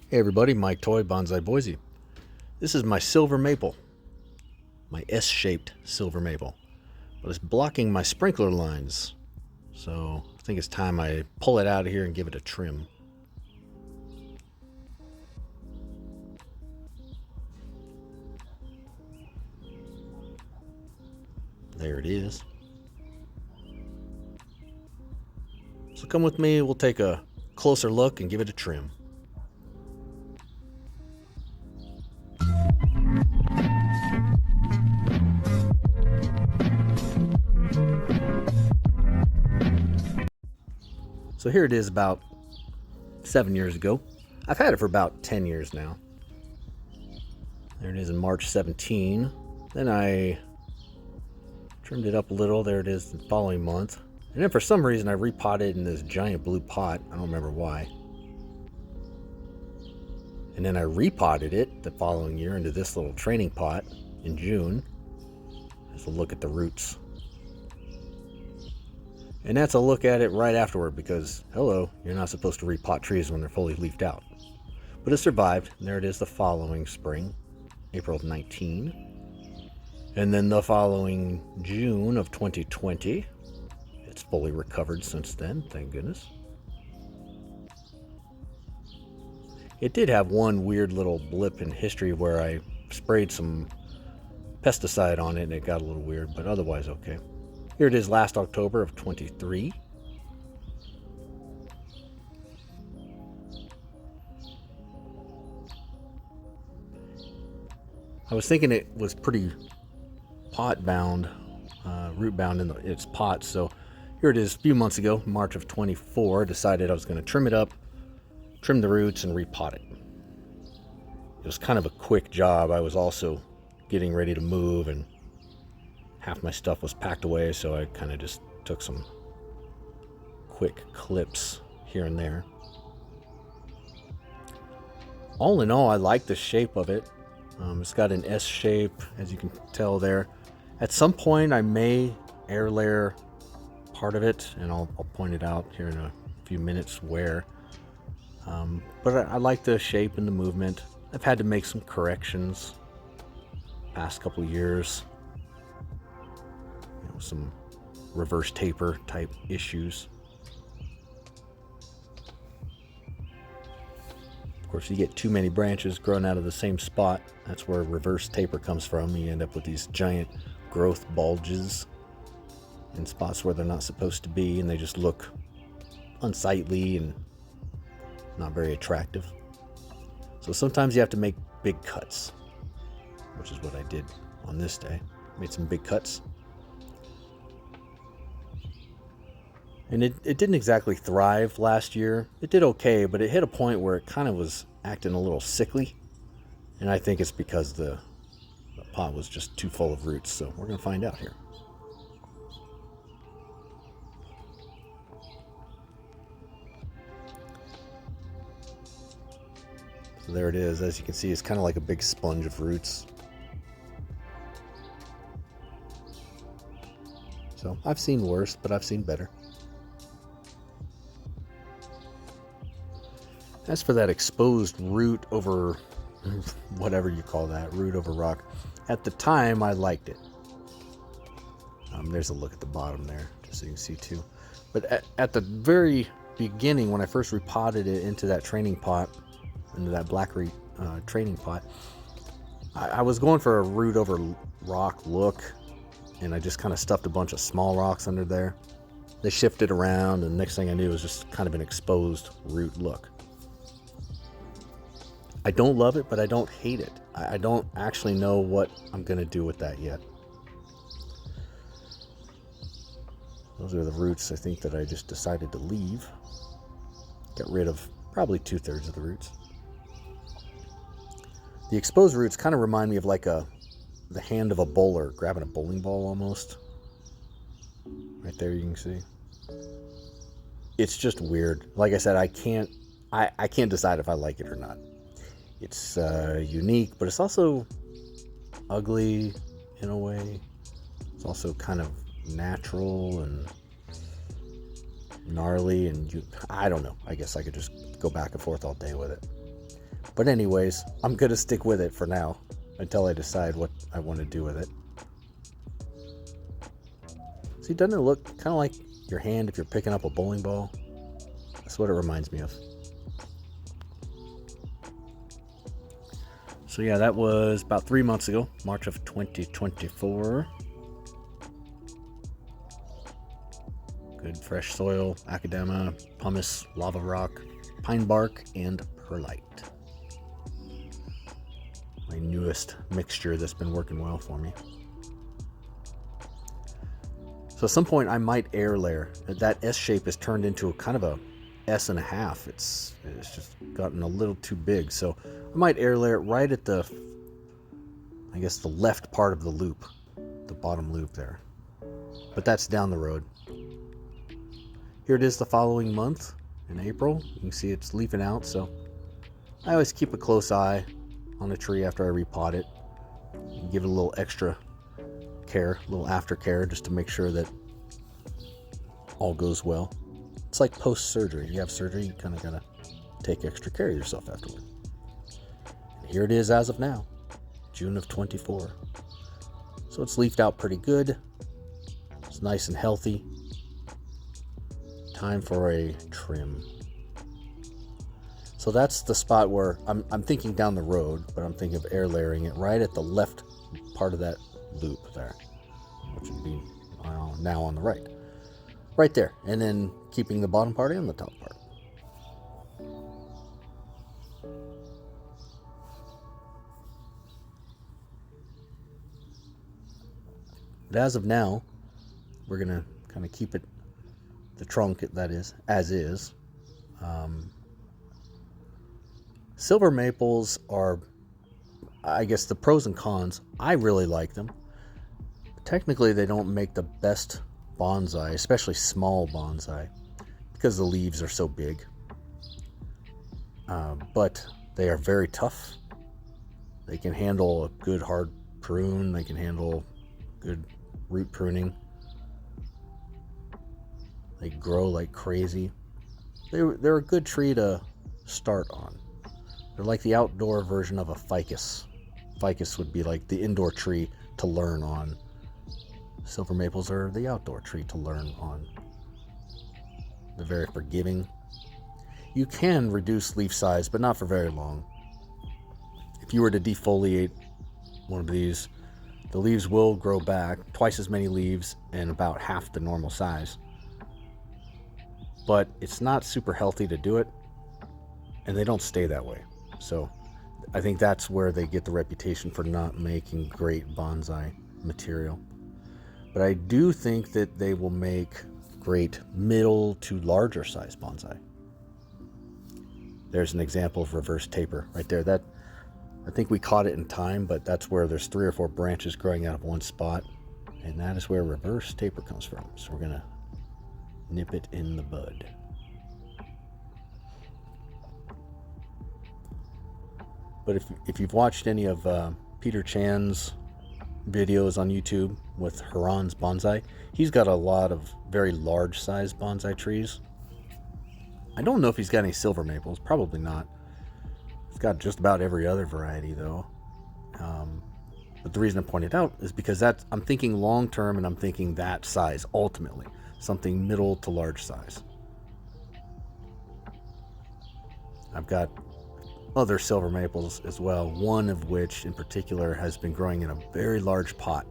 Hey everybody, Mike Toy, Bonsai Boise. This is my silver maple, my S-shaped silver maple, but it's blocking my sprinkler lines. So I think it's time I pull it out of here and give it a trim. There it is. So come with me, we'll take a closer look and give it a trim. So here it is about 7 years ago. I've had it for about 10 years now. There it is in March 17. Then I trimmed it up a little. There it is the following month. And then for some reason I repotted in this giant blue pot. I don't remember why. And then I repotted it the following year into this little training pot in June. Just a look at the roots. And that's a look at it right afterward because, hello, you're not supposed to repot trees when they're fully leafed out. But it survived, and there it is the following spring, April of 19. And then the following June of 2020. It's fully recovered since then, thank goodness. It did have one weird little blip in history where I sprayed some pesticide on it and it got a little weird, but otherwise okay. Here it is last October of 23. I was thinking it was pretty pot bound, root bound in its pot, so here it is a few months ago, March of 24, decided I was going to trim it up, trim the roots, and repot it. It was kind of a quick job. I was also getting ready to move and half my stuff was packed away, so I kind of just took some quick clips here and there. All in all, I like the shape of it. It's got an S shape, as you can tell there. At some point, I may air layer part of it, and I'll point it out here in a few minutes where. But I like the shape and the movement. I've had to make some corrections past couple years. Some reverse taper type issues. Of course, you get too many branches growing out of the same spot. That's where reverse taper comes from. You end up with these giant growth bulges in spots where they're not supposed to be, and they just look unsightly and not very attractive. So sometimes you have to make big cuts, which is what I did on this day. Made some big cuts. And it didn't exactly thrive last year. It did okay, but it hit a point where it kind of was acting a little sickly. And I think it's because the pot was just too full of roots. So we're going to find out here. So there it is. As you can see, it's kind of like a big sponge of roots. So I've seen worse, but I've seen better. As for that exposed root over whatever you call that, root over rock, at the time I liked it. There's a look at the bottom there, just so you can see too. But at the very beginning, when I first repotted it into that training pot, into that blackberry training pot, I was going for a root over rock look, and I just kind of stuffed a bunch of small rocks under there. They shifted around, and the next thing I knew it was just kind of an exposed root look. I don't love it, but I don't hate it. I don't actually know what I'm going to do with that yet. Those are the roots, I think, that I just decided to leave. Get rid of probably 2/3 of the roots. The exposed roots kind of remind me of like the hand of a bowler grabbing a bowling ball almost. Right there you can see. It's just weird. Like I said, I can't decide if I like it or not. It's unique, but it's also ugly in a way. It's also kind of natural and gnarly, and I don't know. I guess I could just go back and forth all day with it. But anyways, I'm going to stick with it for now until I decide what I want to do with it. See, doesn't it look kind of like your hand if you're picking up a bowling ball? That's what it reminds me of. So yeah, that was about 3 months ago, March of 2024. Good fresh soil, macadamia, pumice, lava rock, pine bark, and perlite. My newest mixture that's been working well for me. So at some point I might air layer. That S shape is turned into a kind of a S and a half. It's just gotten a little too big. So I might air layer it right at the, I guess, the left part of the loop, the bottom loop there. But that's down the road. Here it is the following month in April. You can see it's leafing out. So I always keep a close eye on the tree after I repot it. Give it a little extra care, a little aftercare, just to make sure that all goes well. It's like post-surgery. You have surgery, you kind of gotta take extra care of yourself afterward. And here it is as of now, June of 24. So it's leafed out pretty good. It's nice and healthy. Time for a trim. So that's the spot where I'm thinking down the road, but I'm thinking of air layering it right at the left part of that loop there, which would be now on the right. Right there. And then keeping the bottom part and the top part. But as of now, we're going to kind of keep it, the trunk, that is, as is. Silver maples are, I guess, the pros and cons. I really like them. Technically, they don't make the best bonsai, especially small bonsai, because the leaves are so big. But they are very tough. They can handle a good hard prune. They can handle good root pruning. They grow like crazy. They're a good tree to start on. They're like the outdoor version of a ficus. Ficus would be like the indoor tree to learn on. Silver maples are the outdoor tree to learn on. They're very forgiving. You can reduce leaf size, but not for very long. If you were to defoliate one of these, the leaves will grow back, twice as many leaves and about half the normal size. But it's not super healthy to do it, and they don't stay that way. So I think that's where they get the reputation for not making great bonsai material. But I do think that they will make great middle to larger size bonsai. There's an example of reverse taper right there. That, I think we caught it in time, but that's where there's 3 or 4 branches growing out of one spot, and that is where reverse taper comes from. So we're gonna nip it in the bud. But if you've watched any of Peter Chan's videos on YouTube with Haran's Bonsai, he's got a lot of very large size bonsai trees. I don't know if he's got any silver maples, probably not. He's got just about every other variety though. But the reason I point it out is because I'm thinking long term, and I'm thinking that size ultimately, something middle to large size. I've got other silver maples as well, one of which in particular has been growing in a very large pot,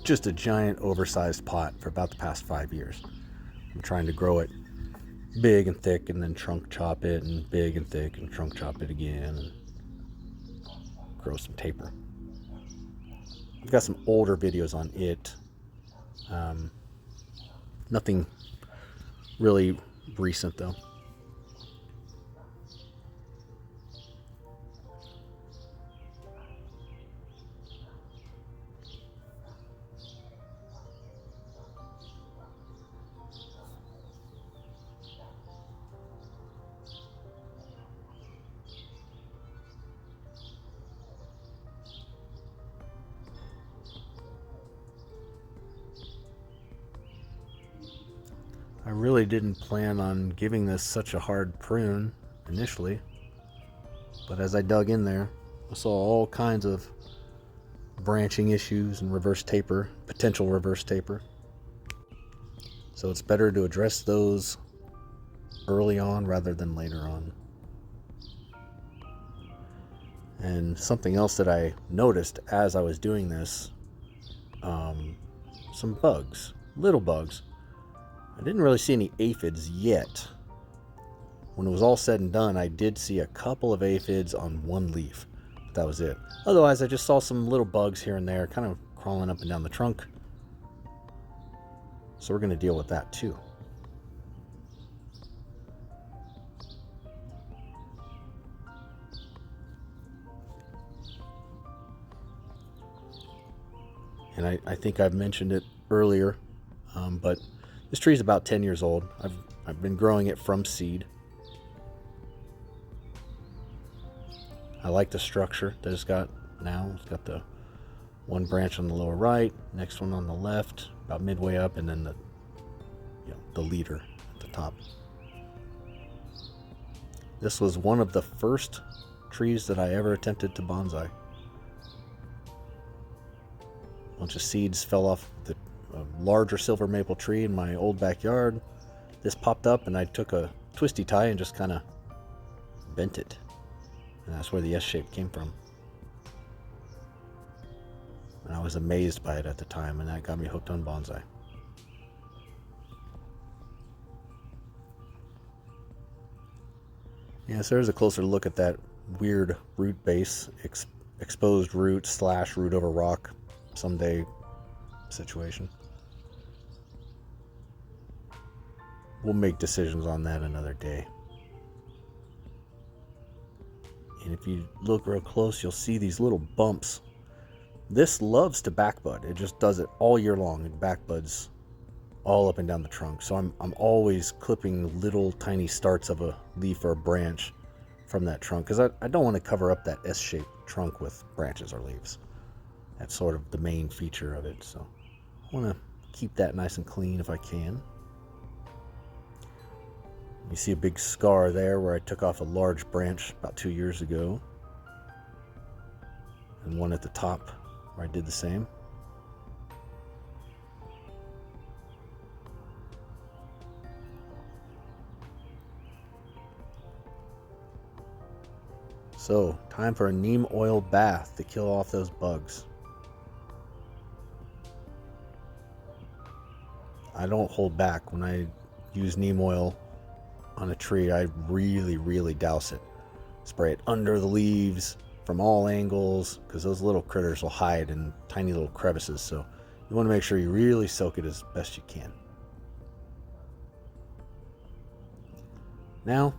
just a giant oversized pot for about the past 5 years. I'm trying to grow it big and thick and then trunk chop it, and big and thick and trunk chop it again, and grow some taper. I've got some older videos on it. Nothing really recent though. I really didn't plan on giving this such a hard prune initially, But as I dug in there, I saw all kinds of branching issues and reverse taper, potential reverse taper. So it's better to address those early on rather than later on. And something else that I noticed as I was doing this, some bugs, little bugs. I didn't really see any aphids yet. When it was all said and done, I did see a couple of aphids on one leaf. That was it. Otherwise, I just saw some little bugs here and there, kind of crawling up and down the trunk. So we're going to deal with that too. And I think I've mentioned it earlier, but this tree is about 10 years old. I've been growing it from seed. I like the structure that it's got now. It's got the one branch on the lower right, next one on the left, about midway up, and then the leader at the top. This was one of the first trees that I ever attempted to bonsai. A bunch of seeds fell off the larger silver maple tree in my old backyard. This popped up and I took a twisty tie and just kind of bent it. And that's where the S shape came from. And I was amazed by it at the time, and that got me hooked on bonsai. Yeah, so there's a closer look at that weird root base, exposed root / root over rock someday situation. We'll make decisions on that another day. And if you look real close, you'll see these little bumps. This loves to backbud. It just does it all year long. It backbuds all up and down the trunk. So I'm always clipping little tiny starts of a leaf or a branch from that trunk, because I don't want to cover up that S-shaped trunk with branches or leaves. That's sort of the main feature of it. So I want to keep that nice and clean if I can. You see a big scar there where I took off a large branch about 2 years ago. And one at the top where I did the same. So, time for a neem oil bath to kill off those bugs. I don't hold back when I use neem oil on a tree. I really douse it. Spray it under the leaves from all angles, because those little critters will hide in tiny little crevices. So you want to make sure you really soak it as best you can. Now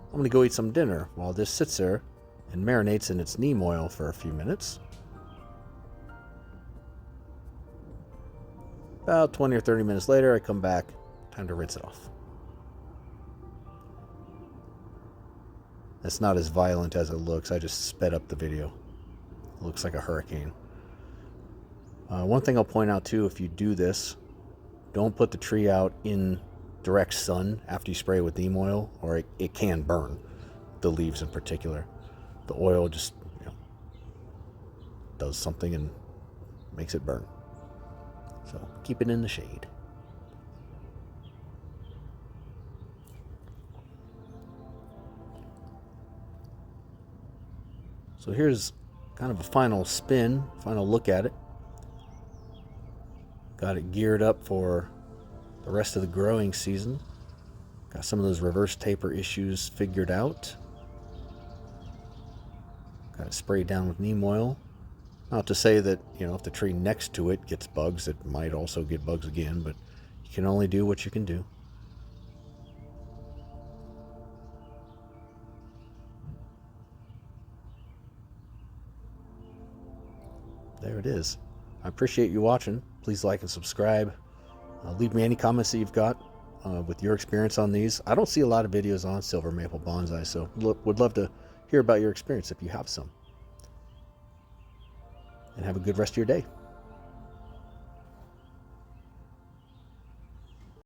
I'm going to go eat some dinner while this sits there and marinates in its neem oil for a few minutes. About 20 or 30 minutes later, I come back. Time to rinse it off. It's not as violent as it looks. I just sped up the video. It looks like a hurricane. One thing I'll point out too, if you do this, don't put the tree out in direct sun after you spray it with neem oil, or it can burn, the leaves in particular. The oil just does something and makes it burn. So keep it in the shade. So here's kind of a final spin, final look at it. Got it geared up for the rest of the growing season. Got some of those reverse taper issues figured out. Got it sprayed down with neem oil. Not to say that, if the tree next to it gets bugs, it might also get bugs again, but you can only do what you can do. There it is. I appreciate you watching. Please like and subscribe. Leave me any comments that you've got with your experience on these. I don't see a lot of videos on silver maple bonsai, so would love to hear about your experience if you have some. And have a good rest of your day.